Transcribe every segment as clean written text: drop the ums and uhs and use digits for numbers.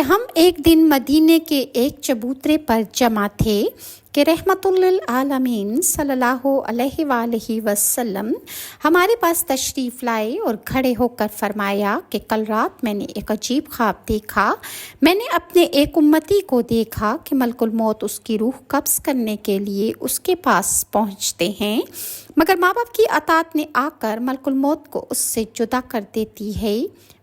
ہم ایک دن مدینے کے ایک چبوترے پر جمع تھے کہ رحمت للعالمین صلی اللہ علیہ وآلہ وسلم ہمارے پاس تشریف لائے اور کھڑے ہو کر فرمایا کہ کل رات میں نے ایک عجیب خواب دیکھا۔ میں نے اپنے ایک امتی کو دیکھا کہ ملک الموت اس کی روح قبض کرنے کے لیے اس کے پاس پہنچتے ہیں، مگر ماں باپ کی اطاعت نے آ کر ملک الموت کو اس سے جدا کر دیتی ہے۔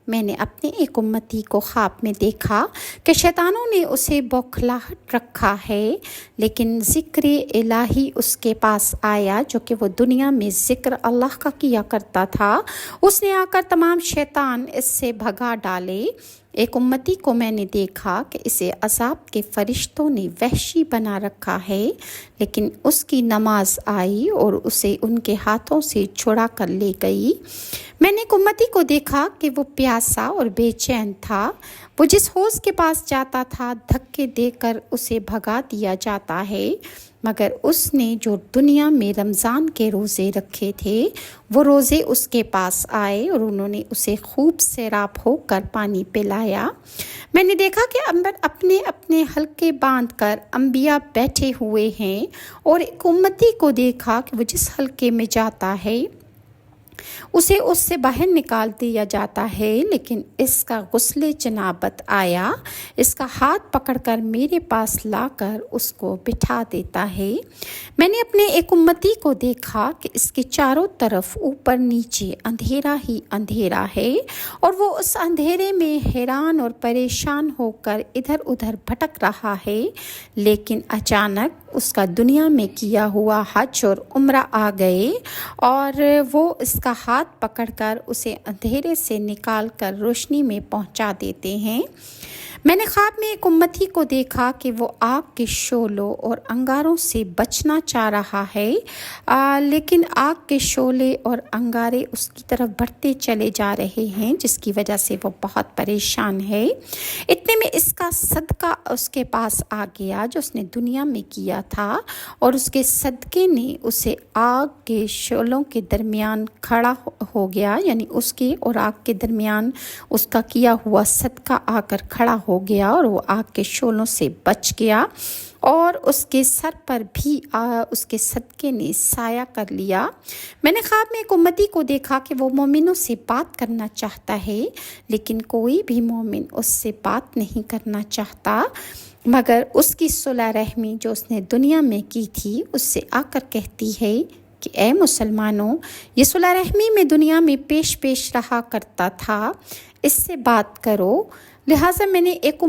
میں نے اپنے ایک امتی کو خواب میں دیکھا کہ شیطانوں نے اسے بوکھلاہٹ رکھا ہے، لیکن ذکر الہی اس کے پاس آیا جو کہ وہ دنیا میں ذکر اللہ کا کیا کرتا تھا۔ اس نے آ کر تمام شیطان اس سے بھگا ڈالے۔ ایک امتی کو میں نے دیکھا کہ اسے عذاب کے فرشتوں نے وحشی بنا رکھا ہے، لیکن اس کی نماز آئی اور اسے ان کے ہاتھوں سے چھڑا کر لے گئی۔ میں نے ایک امتی کو دیکھا کہ وہ پیاسا اور بے چین تھا۔ وہ جس حوض کے پاس جاتا تھا دھکے دے کر اسے بھگا دیا جاتا ہے، مگر اس نے جو دنیا میں رمضان کے روزے رکھے تھے وہ روزے اس کے پاس آئے اور انہوں نے اسے خوب سیراب ہو کر پانی پلایا۔ میں نے دیکھا کہ اپنے اپنے حلقے باندھ کر انبیاء بیٹھے ہوئے ہیں، اور ایک امتی کو دیکھا کہ وہ جس حلقے میں جاتا ہے اسے اس سے باہر نکال دیا جاتا ہے، لیکن اس کا غسل جنابت آیا، اس کا ہاتھ پکڑ کر میرے پاس لا کر اس کو بٹھا دیتا ہے۔ میں نے اپنے ایک امتی کو دیکھا کہ اس کے چاروں طرف اوپر نیچے اندھیرا ہی اندھیرا ہے، اور وہ اس اندھیرے میں حیران اور پریشان ہو کر ادھر ادھر بھٹک رہا ہے، لیکن اچانک اس کا دنیا میں کیا ہوا حج اور عمرہ آ گئے اور وہ اس کا ہاتھ پکڑ کر اسے اندھیرے سے نکال کر روشنی میں پہنچا دیتے ہیں۔ میں نے خواب میں ایک امتی کو دیکھا کہ وہ آگ کے شعلوں اور انگاروں سے بچنا چاہ رہا ہے، لیکن آگ کے شعلے اور انگارے اس کی طرف بڑھتے چلے جا رہے ہیں، جس کی وجہ سے وہ بہت پریشان ہے۔ اتنے میں اس کا صدقہ اس کے پاس آ گیا جو اس نے دنیا میں کیا تھا، اور اس کے صدقے نے اسے آگ کے شعلوں کے درمیان کھڑا ہو گیا، یعنی اس کے اور آگ کے درمیان اس کا کیا ہوا صدقہ آ کر کھڑا ہو گیا، اور وہ آگ کے شعلوں سے بچ گیا، اور اس کے سر پر بھی اس کے صدقے نے سایہ کر لیا۔ میں نے خواب میں ایک امتی کو دیکھا کہ وہ مومنوں سے بات کرنا چاہتا ہے، لیکن کوئی بھی مومن اس سے بات نہیں کرنا چاہتا، مگر اس کی صلح رحمی جو اس نے دنیا میں کی تھی اس سے آ کر کہتی ہے کہ اے مسلمانوں، یہ صلح رحمی میں دنیا میں پیش رہا کرتا تھا، اس سے بات کرو۔ لہٰذا میں نے ایک